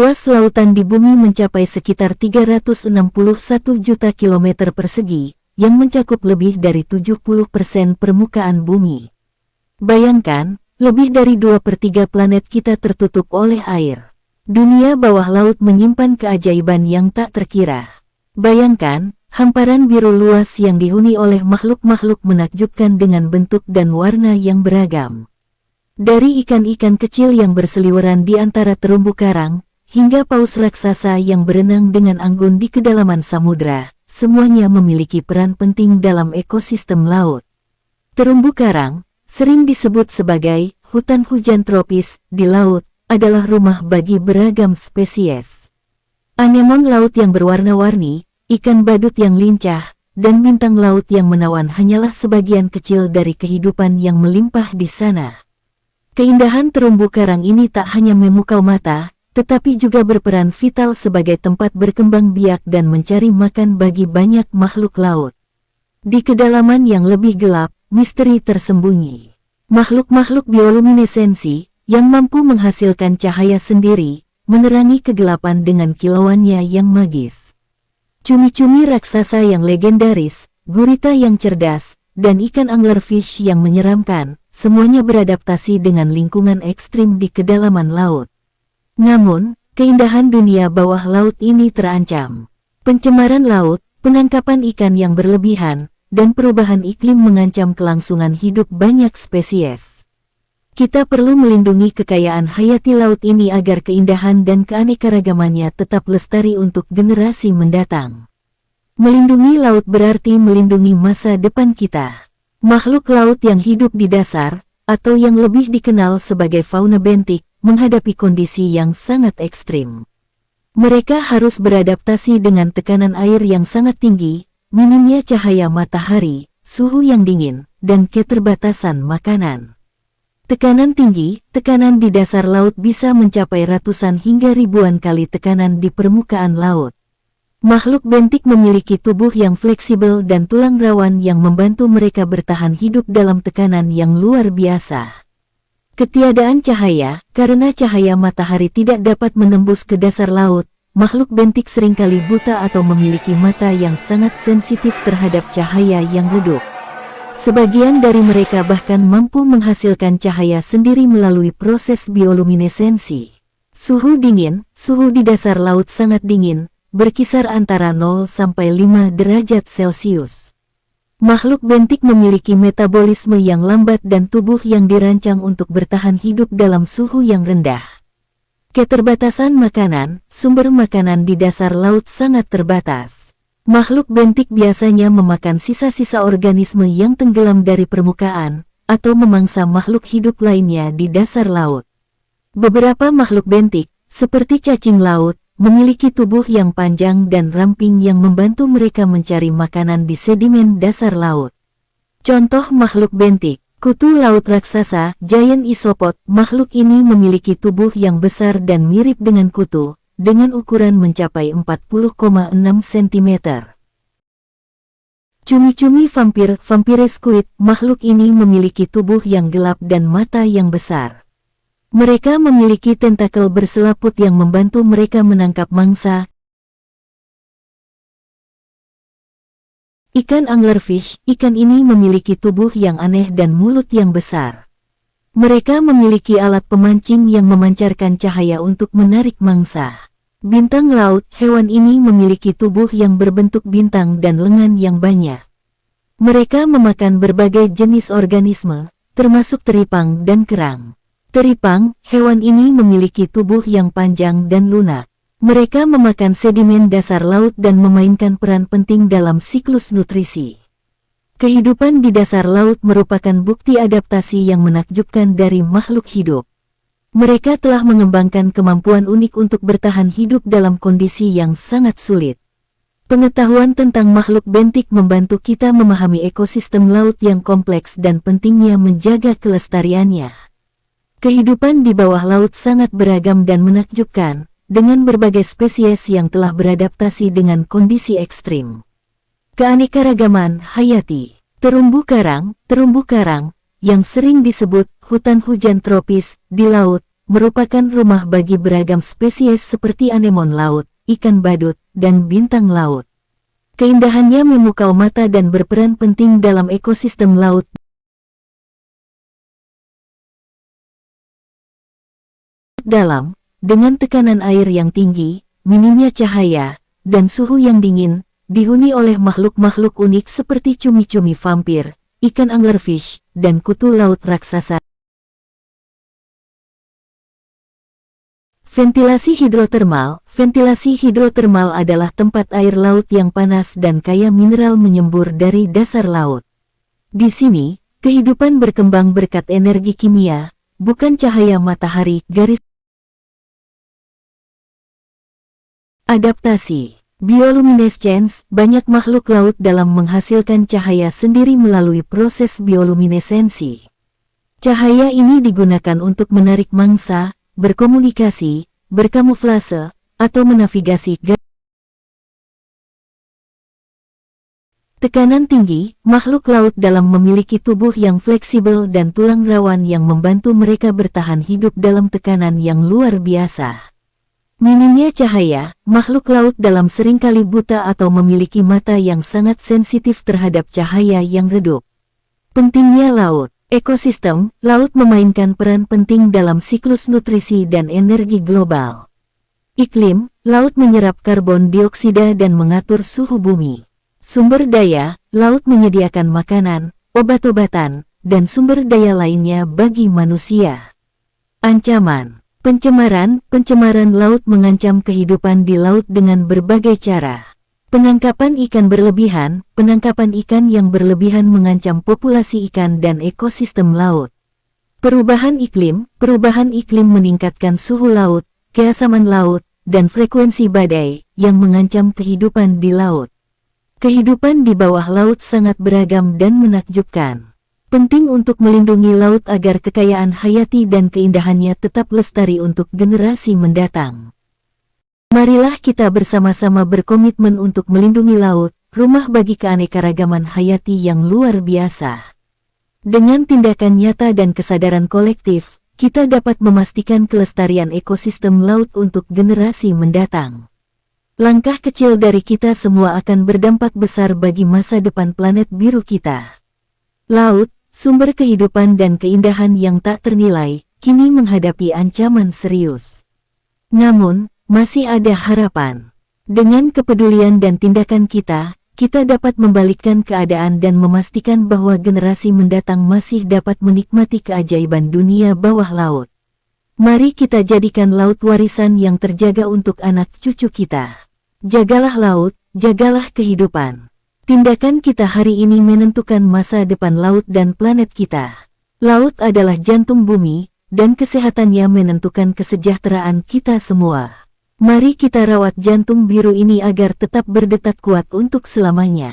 Luas lautan di bumi mencapai sekitar 361 juta kilometer persegi, yang mencakup lebih dari 70% permukaan bumi. Bayangkan, lebih dari 2/3 planet kita tertutup oleh air. Dunia bawah laut menyimpan keajaiban yang tak terkira. Bayangkan, hamparan biru luas yang dihuni oleh makhluk-makhluk menakjubkan dengan bentuk dan warna yang beragam. Dari ikan-ikan kecil yang berseliweran di antara terumbu karang, hingga paus raksasa yang berenang dengan anggun di kedalaman samudra, semuanya memiliki peran penting dalam ekosistem laut. Terumbu karang, sering disebut sebagai hutan hujan tropis di laut, adalah rumah bagi beragam spesies. Anemon laut yang berwarna-warni, ikan badut yang lincah, dan bintang laut yang menawan hanyalah sebagian kecil dari kehidupan yang melimpah di sana. Keindahan terumbu karang ini tak hanya memukau mata, tetapi juga berperan vital sebagai tempat berkembang biak dan mencari makan bagi banyak makhluk laut. Di kedalaman yang lebih gelap, misteri tersembunyi. Makhluk-makhluk bioluminesensi, yang mampu menghasilkan cahaya sendiri, menerangi kegelapan dengan kilauannya yang magis. Cumi-cumi raksasa yang legendaris, gurita yang cerdas, dan ikan anglerfish yang menyeramkan, semuanya beradaptasi dengan lingkungan ekstrim di kedalaman laut. Namun, keindahan dunia bawah laut ini terancam. Pencemaran laut, penangkapan ikan yang berlebihan, dan perubahan iklim mengancam kelangsungan hidup banyak spesies. Kita perlu melindungi kekayaan hayati laut ini agar keindahan dan keanekaragamannya tetap lestari untuk generasi mendatang. Melindungi laut berarti melindungi masa depan kita. Makhluk laut yang hidup di dasar, atau yang lebih dikenal sebagai fauna bentik, menghadapi kondisi yang sangat ekstrim. Mereka harus beradaptasi dengan tekanan air yang sangat tinggi, minimnya cahaya matahari, suhu yang dingin, dan keterbatasan makanan. Tekanan tinggi, tekanan di dasar laut bisa mencapai ratusan hingga ribuan kali tekanan di permukaan laut. Makhluk bentik memiliki tubuh yang fleksibel dan tulang rawan yang membantu mereka bertahan hidup dalam tekanan yang luar biasa. Ketiadaan cahaya, karena cahaya matahari tidak dapat menembus ke dasar laut, makhluk bentik seringkali buta atau memiliki mata yang sangat sensitif terhadap cahaya yang redup. Sebagian dari mereka bahkan mampu menghasilkan cahaya sendiri melalui proses bioluminesensi. Suhu di dasar laut sangat dingin, berkisar antara 0 sampai 5 derajat Celcius. Makhluk bentik memiliki metabolisme yang lambat dan tubuh yang dirancang untuk bertahan hidup dalam suhu yang rendah. Keterbatasan makanan, sumber makanan di dasar laut sangat terbatas. Makhluk bentik biasanya memakan sisa-sisa organisme yang tenggelam dari permukaan, atau memangsa makhluk hidup lainnya di dasar laut. Beberapa makhluk bentik, seperti cacing laut, memiliki tubuh yang panjang dan ramping yang membantu mereka mencari makanan di sedimen dasar laut. Contoh makhluk bentik, kutu laut raksasa, giant isopod. Makhluk ini memiliki tubuh yang besar dan mirip dengan kutu, dengan ukuran mencapai 40,6 cm. Cumi-cumi vampir, vampire squid. Makhluk ini memiliki tubuh yang gelap dan mata yang besar. Mereka memiliki tentakel berselaput yang membantu mereka menangkap mangsa. Ikan anglerfish, ikan ini memiliki tubuh yang aneh dan mulut yang besar. Mereka memiliki alat pemancing yang memancarkan cahaya untuk menarik mangsa. Bintang laut, hewan ini memiliki tubuh yang berbentuk bintang dan lengan yang banyak. Mereka memakan berbagai jenis organisme, termasuk teripang dan kerang. Teripang, hewan ini memiliki tubuh yang panjang dan lunak. Mereka memakan sedimen dasar laut dan memainkan peran penting dalam siklus nutrisi. Kehidupan di dasar laut merupakan bukti adaptasi yang menakjubkan dari makhluk hidup. Mereka telah mengembangkan kemampuan unik untuk bertahan hidup dalam kondisi yang sangat sulit. Pengetahuan tentang makhluk bentik membantu kita memahami ekosistem laut yang kompleks dan pentingnya menjaga kelestariannya. Kehidupan di bawah laut sangat beragam dan menakjubkan, dengan berbagai spesies yang telah beradaptasi dengan kondisi ekstrim. Keanekaragaman hayati. Terumbu karang, yang sering disebut hutan hujan tropis di laut, merupakan rumah bagi beragam spesies seperti anemon laut, ikan badut, dan bintang laut. Keindahannya memukau mata dan berperan penting dalam ekosistem laut dalam, dengan tekanan air yang tinggi, minimnya cahaya, dan suhu yang dingin, dihuni oleh makhluk-makhluk unik seperti cumi-cumi vampir, ikan anglerfish, dan kutu laut raksasa. Ventilasi hidrotermal. Ventilasi hidrotermal adalah tempat air laut yang panas dan kaya mineral menyembur dari dasar laut. Di sini, kehidupan berkembang berkat energi kimia, bukan cahaya matahari. Adaptasi. Bioluminescence. Banyak makhluk laut dalam menghasilkan cahaya sendiri melalui proses bioluminesensi. Cahaya ini digunakan untuk menarik mangsa, berkomunikasi, berkamuflase, atau menavigasi. Tekanan tinggi. Makhluk laut dalam memiliki tubuh yang fleksibel dan tulang rawan yang membantu mereka bertahan hidup dalam tekanan yang luar biasa. Minimnya cahaya. Makhluk laut dalam seringkali buta atau memiliki mata yang sangat sensitif terhadap cahaya yang redup. Pentingnya laut. Ekosistem. Laut memainkan peran penting dalam siklus nutrisi dan energi global. Iklim. Laut menyerap karbon dioksida dan mengatur suhu bumi. Sumber daya. Laut menyediakan makanan, obat-obatan, dan sumber daya lainnya bagi manusia. Ancaman. Pencemaran laut mengancam kehidupan di laut dengan berbagai cara. Penangkapan ikan berlebihan. Penangkapan ikan yang berlebihan mengancam populasi ikan dan ekosistem laut. Perubahan iklim meningkatkan suhu laut, keasaman laut, dan frekuensi badai yang mengancam kehidupan di laut. Kehidupan di bawah laut sangat beragam dan menakjubkan. Penting untuk melindungi laut agar kekayaan hayati dan keindahannya tetap lestari untuk generasi mendatang. Marilah kita bersama-sama berkomitmen untuk melindungi laut, rumah bagi keanekaragaman hayati yang luar biasa. Dengan tindakan nyata dan kesadaran kolektif, kita dapat memastikan kelestarian ekosistem laut untuk generasi mendatang. Langkah kecil dari kita semua akan berdampak besar bagi masa depan planet biru kita. Laut, sumber kehidupan dan keindahan yang tak ternilai, kini menghadapi ancaman serius. Namun, masih ada harapan. Dengan kepedulian dan tindakan kita dapat membalikkan keadaan dan memastikan bahwa generasi mendatang masih dapat menikmati keajaiban dunia bawah laut. Mari kita jadikan laut warisan yang terjaga untuk anak cucu kita. Jagalah laut, jagalah kehidupan. Tindakan kita hari ini menentukan masa depan laut dan planet kita. Laut adalah jantung bumi, dan kesehatannya menentukan kesejahteraan kita semua. Mari kita rawat jantung biru ini agar tetap berdetak kuat untuk selamanya.